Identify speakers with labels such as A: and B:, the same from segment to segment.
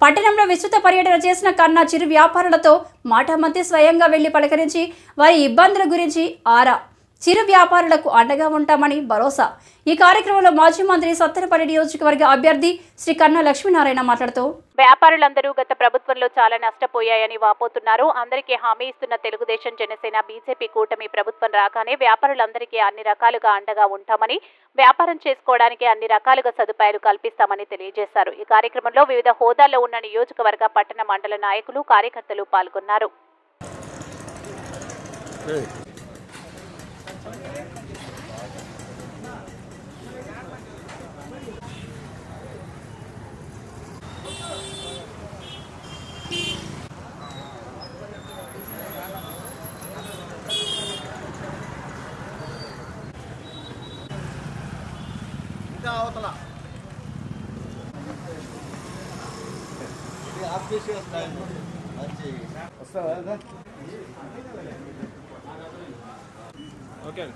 A: పట్టణంలో విస్తృత పర్యటన చేసిన కన్నా చిరు వ్యాపారులతో మాటామంతి స్వయంగా వెళ్లి పలకరించి వారి ఇబ్బందుల గురించి ఆరా. చిరు వ్యాపారులకు అండగా ఉంటామని భరోసా. ఈ కార్యక్రమంలో మాజీ మంత్రి సత్తెనపల్లి నియోజకవర్గ అభ్యర్థి శ్రీ కన్నా లక్ష్మీనారాయణ మాట్లాడుతూ వ్యాపారులందరూ గత ప్రభుత్వంలో చాలా నష్టపోయాయని వాపోతున్నారు. అందరికీ హామీ ఇస్తున్న తెలుగుదేశం, జనసేన, బీజేపీ కూటమి ప్రభుత్వం రాగానే వ్యాపారులందరికీ అన్ని రకాలుగా అండగా ఉంటామని, వ్యాపారం చేసుకోవడానికి అన్ని రకాలుగా సదుపాయాలు కల్పిస్తామని తెలియజేశారు. ఈ కార్యక్రమంలో వివిధ హోదాల్లో ఉన్న నియోజకవర్గ, పట్టణ, మండల నాయకులు, కార్యకర్తలు పాల్గొన్నారు.
B: అవతల ఇది ఆఫీస్ వస్తాను మంచి వస్తావా ఓకే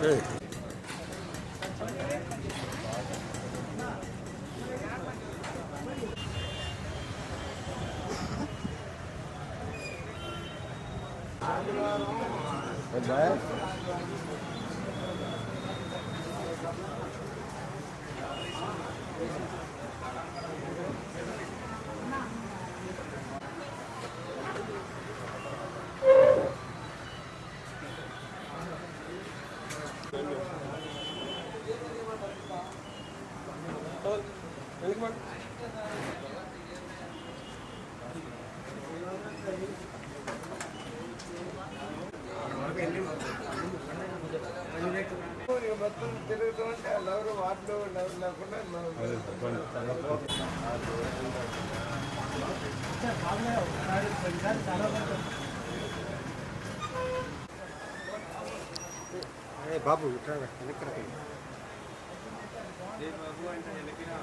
B: Hey. మొత్తం తిరుగుతూ ఉంటే ఎవరు వాటిలో ఎవరు లేకుండా బాబు వెనక్కి బాబు అంటే వెనక్కిరా